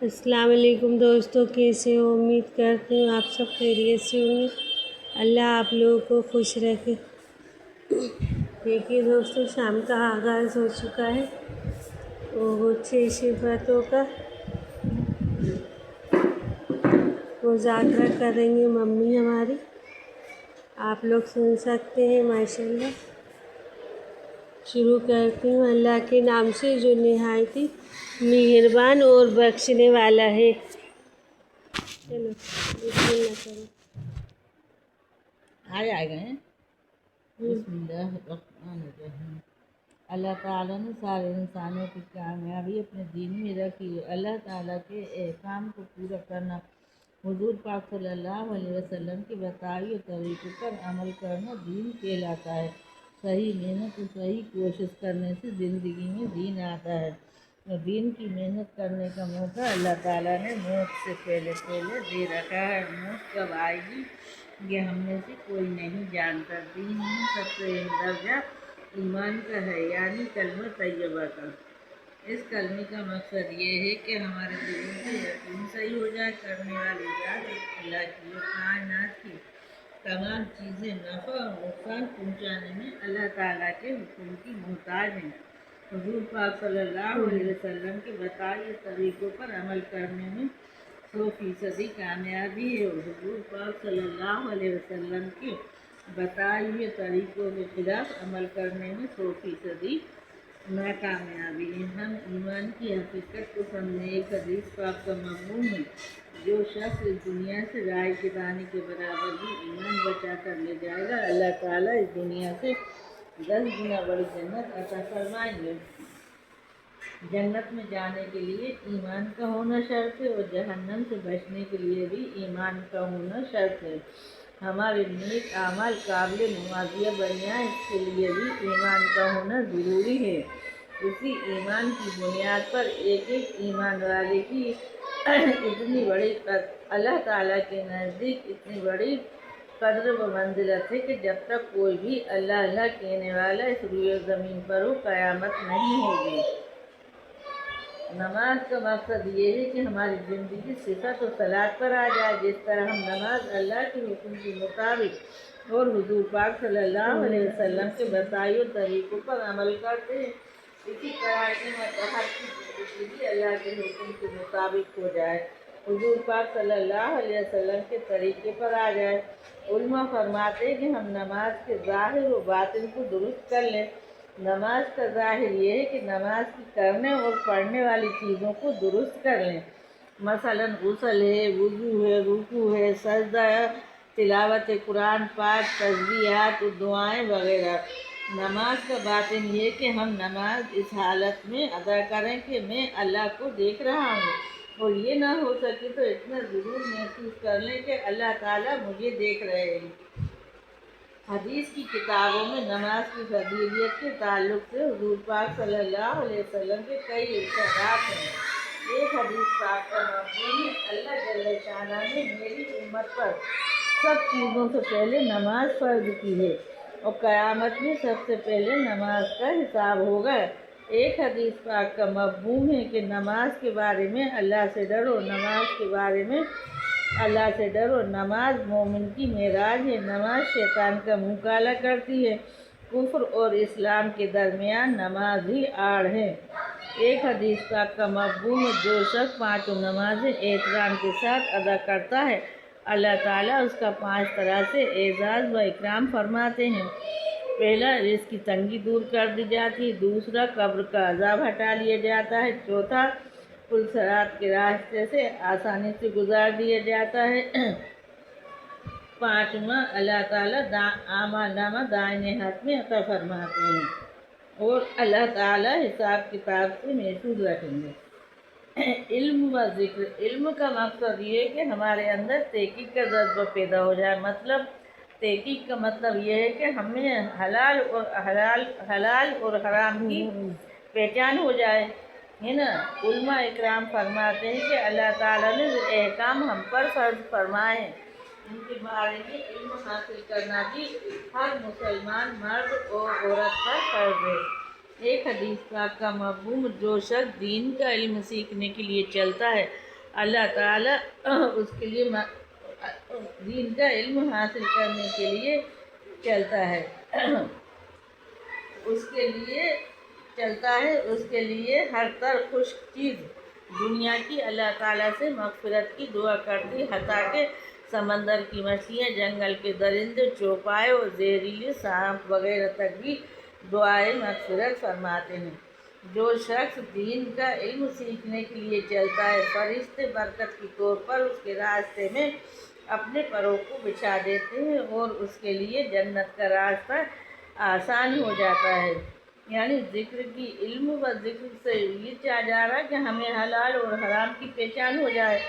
السلام علیکم دوستوں، کیسے ہو؟ امید کرتی ہوں آپ سب خیریت سے ہوں گے۔ اللہ آپ لوگوں کو خوش رکھے۔ دیکھیے دوستوں، شام کا آغاز ہو چکا ہے وہ 6 صفاتوں کا مذاکرہ کریں گے ممی ہماری، آپ لوگ سن سکتے ہیں ماشاءاللہ۔ شروع کرتی ہوں اللہ کے نام سے جو نہایت ہی مہربان اور بخشنے والا ہے۔ چلو بسم اللہ کرو۔ آئے گئے ہیں۔ بسم اللہ الرحمن الرحیم۔ اللہ تعالیٰ نے سارے انسانوں کی کامیابی اپنے دین میں رکھی ہے۔ اللہ تعالیٰ کے احکام کو پورا کرنا، حضور پاک صلی اللہ علیہ وسلم کے بتائے ہوئے طریقوں پر عمل کرنا دین کہلاتا ہے۔ صحیح محنت اور صحیح کوشش کرنے سے زندگی میں دین آتا ہے، اور دین کی محنت کرنے کا موقع اللہ تعالیٰ نے موت سے پہلے دے رکھا ہے۔ موت کب آئے گی یہ ہم میں سے کوئی نہیں جانتا۔ دین میں سب سے اہم درجہ ایمان کا ہے، یعنی کلمہ طیبہ کا۔ اس کلمے کا مقصد یہ ہے کہ ہمارے دلوں سے یقین صحیح ہو جائے، کرنے والی ذات اللہ کی اور کائنات کی تمام چیزیں نفع اور نقصان پہنچانے میں اللہ تعالیٰ کے حکم کی محتاج ہیں۔ حضور پاک صلی اللہ علیہ وسلم کے بتائے ہوئے طریقوں پر عمل کرنے میں 100% کامیابی ہے، اور حضور پاک صلی اللہ علیہ وسلم کے بتائے ہوئے طریقوں کے خلاف عمل کرنے میں 100% ناکامیابی ہے۔ ہم ایمان کی حقیقت کو سمجھیں۔ ایک حدیث پاک کا مضمون ہے، جو شخص اس دنیا سے رائے کے دانے کے برابر بھی ایمان بچا کر لے جائے گا، اللہ تعالیٰ اس دنیا سے 10 گنا بڑی جنت عطا فرمائیں گے۔ جنت میں جانے کے لیے ایمان کا ہونا شرط ہے، اور جہنم سے بچنے کے لیے بھی ایمان کا ہونا شرط ہے۔ ہمارے نیک اعمال قابل موازیہ بن جائیں، اس کے لیے بھی ایمان کا ہونا ضروری ہے۔ اسی ایمان کی بنیاد پر ایک ایمان والے کی اتنی بڑی اللہ تعالیٰ کے نزدیک اتنی بڑی قدر و منزلت ہے کہ جب تک کوئی بھی اللہ اللہ کہنے والا اس روئے زمین پر ہو، قیامت نہیں ہوگی۔ نماز کا مقصد یہ ہے کہ ہماری زندگی صفت و صلاح پر آ جائے۔ جس طرح ہم نماز اللہ کے حکم کے مطابق اور حضور پاک صلی اللہ علیہ وسلم کے بتائے ہوئے طریقوں پر عمل کرتے ہیں، اسی طرح کی ہر زندگی بھی اللہ کے حکم کے مطابق ہو جائے، حضور پاک صلی اللہ علیہ وسلم کے طریقے پر آ جائے۔ علماء فرماتے ہیں کہ ہم نماز کے ظاہر و باطن کو درست کر لیں۔ نماز کا ظاہر یہ ہے کہ نماز کی کرنے اور پڑھنے والی چیزوں کو درست کر لیں، مثلاً غسل ہے، وضو ہے، رکوع ہے، سجدہ ہے، تلاوت قرآن پاک، تسبیحات و دعائیں وغیرہ۔ نماز کا باطن یہ کہ ہم نماز اس حالت میں ادا کریں کہ میں اللہ کو دیکھ رہا ہوں، اور یہ نہ ہو سکے تو اتنا ضرور محسوس کر لیں کہ اللہ تعالیٰ مجھے دیکھ رہے ہیں۔ حدیث کی کتابوں میں نماز کی فضیلت کے تعلق سے حضور پاک صلی اللہ علیہ وسلم کے کئی ارشادات ہیں۔ ایک حدیث پاک کا مضمون ہے، اللہ جل شانہ نے میری امت پر سب چیزوں سے پہلے نماز فرض کی ہے، اور قیامت میں سب سے پہلے نماز کا حساب ہوگا۔ ایک حدیث پاک کا مفہوم ہے کہ نماز کے بارے میں اللہ سے ڈرو، نماز کے بارے میں اللہ سے ڈرو۔ نماز مومن کی معراج ہے۔ نماز شیطان کا منہ کالا کرتی ہے۔ کفر اور اسلام کے درمیان نماز ہی آڑ ہے۔ ایک حدیث پاک کا مفہوم ہے، جو شخص 5 نمازیں احترام کے ساتھ ادا کرتا ہے، اللہ تعالیٰ اس کا 5 طرح سے اعزاز و اکرام فرماتے ہیں۔ پہلا، رزق کی تنگی دور کر دی جاتی ہے۔ دوسرا، قبر کا عذاب ہٹا لیا جاتا ہے۔ چوتھا، پل صراط کے راستے سے آسانی سے گزار دیا جاتا ہے۔ پانچواں، اللہ تعالیٰ اعمال نامہ دائیں ہاتھ میں عطا فرماتے ہیں، اور اللہ تعالیٰ حساب کتاب سے محفوظ رکھیں گے۔ علم و ذکر۔ علم کا مقصد یہ ہے کہ ہمارے اندر تحقیق کا جذبہ پیدا ہو جائے۔ تحقیق کا مطلب یہ ہے کہ ہمیں حلال اور حرام کی پہچان ہو جائے، ہے نا۔ علماء اکرام فرماتے ہیں کہ اللہ تعالیٰ نے جو احکام ہم پر فرض فرمائے ہیں، ان کے بارے میں علم حاصل کرنا بھی ہر مسلمان مرد اور عورت پر فرض ہے۔ ایک حدیث پاک کا مفہوم، جو شخص دین کا علم سیکھنے کے لیے چلتا ہے اللہ تعالیٰ اس کے لیے دین کا علم حاصل کرنے کے لیے چلتا ہے اس کے لیے ہر طرح خشک چیز دنیا کی اللہ تعالیٰ سے مغفرت کی دعا کرتی، حتیٰ کہ سمندر کی مچھلیاں، جنگل کے درندے، چوپائے اور زہریلے سانپ وغیرہ تک بھی دعائے مغفرت فرماتے ہیں۔ جو شخص دین کا علم سیکھنے کے لیے چلتا ہے، فرشتے برکت کے طور پر اس کے راستے میں اپنے پروں کو بچھا دیتے ہیں اور اس کے لیے جنت کا راستہ آسان ہو جاتا ہے۔ یعنی ذکر کی علم و ذکر سے یہ چاہ جا رہا ہے کہ ہمیں حلال اور حرام کی پہچان ہو جائے،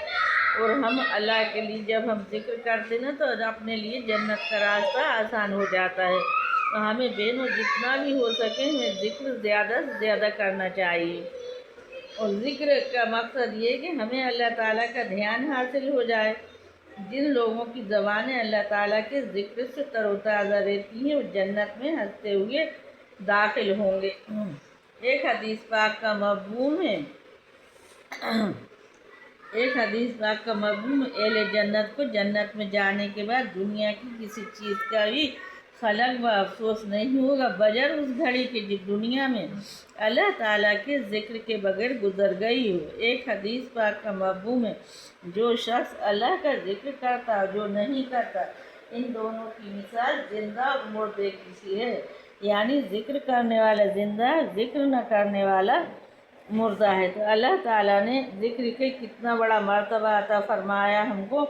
اور ہم اللہ کے لیے جب ہم ذکر کرتے نا تو اپنے لیے جنت کا راستہ آسان ہو جاتا ہے۔ تو ہمیں بہنوں جتنا بھی ہو سکے ہمیں ذکر زیادہ سے زیادہ کرنا چاہیے، اور ذکر کا مقصد یہ ہے کہ ہمیں اللہ تعالیٰ کا دھیان حاصل ہو جائے۔ جن لوگوں کی زبانیں اللہ تعالیٰ کے ذکر سے تر و تازہ رہتی ہیں وہ جنت میں ہنستے ہوئے داخل ہوں گے۔ ایک حدیث پاک کا مفہوم اہل جنت کو جنت میں جانے کے بعد دنیا کی کسی چیز کا بھی خلق و افسوس نہیں ہوگا، بجر اس گھڑی کی جب دنیا میں اللہ تعالیٰ کے ذکر کے بغیر گزر گئی ہو۔ ایک حدیث پاک کا مفہوم ہے، جو شخص اللہ کا ذکر کرتا اور جو نہیں کرتا، ان دونوں کی مثال زندہ اور مردے کی سی ہے۔ یعنی ذکر کرنے والا زندہ ہے، ذکر نہ کرنے والا مردہ ہے۔ تو اللہ تعالیٰ نے ذکر کے کتنا بڑا مرتبہ عطا فرمایا ہم کو،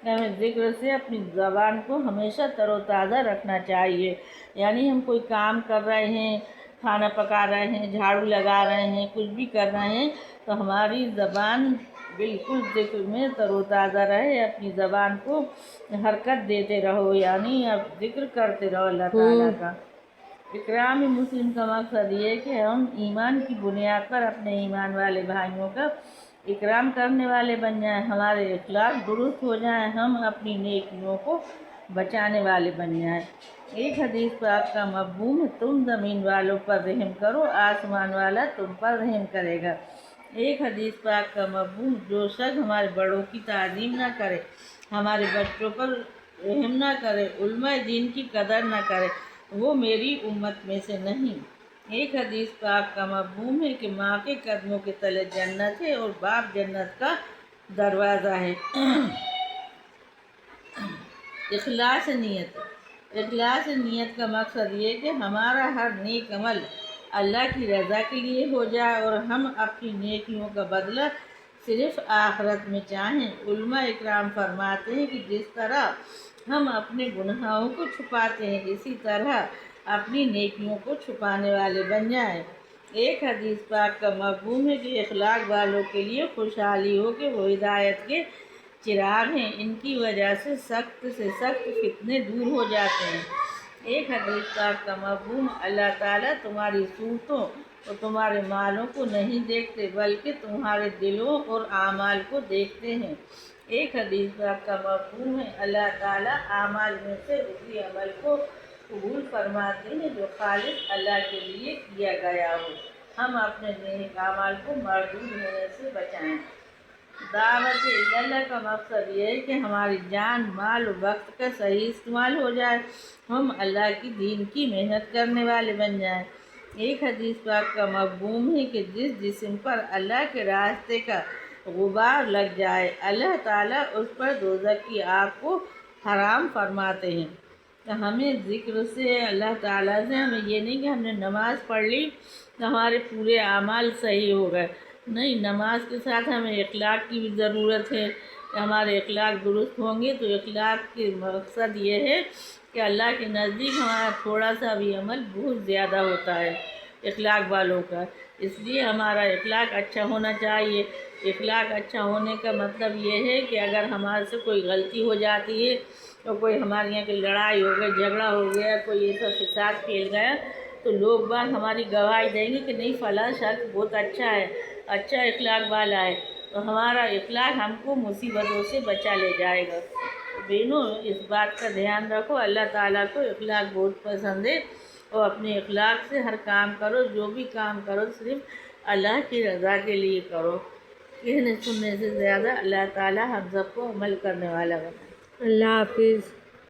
ہمیں ذکر سے اپنی زبان کو ہمیشہ تر و تازہ رکھنا چاہیے۔ یعنی ہم کوئی کام کر رہے ہیں، کھانا پکا رہے ہیں، جھاڑو لگا رہے ہیں، کچھ بھی کر رہے ہیں تو ہماری زبان بالکل ذکر میں تر و تازہ رہے، اپنی زبان کو حرکت دیتے رہو، یعنی اب ذکر کرتے رہو اللہ تعالیٰ کا۔ اکرام مسلم کا مقصد یہ ہے کہ ہم ایمان کی بنیاد پر اپنے ایمان والے بھائیوں کا اکرام کرنے والے بن جائیں، ہمارے اخلاق درست ہو جائیں، ہم اپنی نیکیوں کو بچانے والے بن جائیں۔ ایک حدیث پاک کا مفہوم ہے، تم زمین والوں پر رحم کرو، آسمان والا تم پر رحم کرے گا۔ ایک حدیث پاک کا مفہوم، جو شخص ہمارے بڑوں کی تعظیم نہ کرے، ہمارے بچوں پر رحم نہ کرے، علماء دین کی قدر نہ کرے، وہ میری امت میں سے نہیں۔ ایک حدیث پاک کا مفہوم ہے کہ ماں کے قدموں کے تلے جنت ہے اور باپ جنت کا دروازہ ہے۔ اخلاص نیت کا مقصد یہ ہے کہ ہمارا ہر نیک عمل اللہ کی رضا کے لیے ہو جائے اور ہم اپنی نیکیوں کا بدلہ صرف آخرت میں چاہیں۔ علماء اکرام فرماتے ہیں کہ جس طرح ہم اپنے گناہوں کو چھپاتے ہیں، اسی طرح اپنی نیکیوں کو چھپانے والے بن جائیں۔ ایک حدیث پاک کا مفہوم ہے کہ اخلاق والوں کے لیے خوشحالی ہو کہ وہ ہدایت کے چراغ ہیں، ان کی وجہ سے سخت فتنے دور ہو جاتے ہیں۔ ایک حدیث پاک کا مفہوم، اللہ تعالیٰ تمہاری صورتوں اور تمہارے مالوں کو نہیں دیکھتے بلکہ تمہارے دلوں اور اعمال کو دیکھتے ہیں۔ ایک حدیث پاک کا مفہوم ہے، اللہ تعالیٰ اعمال میں سے اسی عمل کو قبول فرماتے ہیں جو خالص اللہ کے لیے کیا گیا ہو۔ ہم اپنے نیک اعمال کو مردود ہونے سے بچائیں۔ دعوت اللہ کا مقصد یہ ہے کہ ہماری جان، مال و وقت کا صحیح استعمال ہو جائے، ہم اللہ کی دین کی محنت کرنے والے بن جائیں۔ ایک حدیث پاک کا مفہوم ہے کہ جس جسم پر اللہ کے راستے کا غبار لگ جائے، اللہ تعالیٰ اس پر دوزخ کی آگ کو حرام فرماتے ہیں۔ تو ہمیں ذکر سے اللہ تعالیٰ سے ہمیں یہ نہیں کہ ہم نے نماز پڑھ لی تو ہمارے پورے اعمال صحیح ہو گئے، نہیں، نماز کے ساتھ ہمیں اخلاق کی بھی ضرورت ہے کہ ہمارے اخلاق درست ہوں گے۔ تو اخلاق کے مقصد یہ ہے کہ اللہ کے نزدیک ہمارا تھوڑا سا بھی عمل بہت زیادہ ہوتا ہے اخلاق والوں کا، اس لیے ہمارا اخلاق اچھا ہونا چاہیے۔ اخلاق اچھا ہونے کا مطلب یہ ہے کہ اگر ہمارے سے کوئی غلطی ہو جاتی ہے تو کوئی ہمارے یہاں کی لڑائی ہو گئی، جھگڑا ہو گیا، کوئی ایسا فساد پھیل گیا تو لوگ باگ ہماری گواہی دیں گے کہ نہیں فلاں شخص بہت اچھا ہے، اچھا اخلاق والا ہے، تو ہمارا اخلاق ہم کو مصیبتوں سے بچا لے جائے گا۔ بہنوں، اس بات کا دھیان رکھو، اللہ تعالیٰ کو اخلاق بہت پسند ہے، اور اپنے اخلاق سے ہر کام کرو، جو بھی کام کرو صرف اللہ کی رضا کے لیے کرو۔ کہنے سننے سے زیادہ اللہ تعالیٰ ہم سب کو عمل کرنے والا بنائے۔ اللہ حافظ۔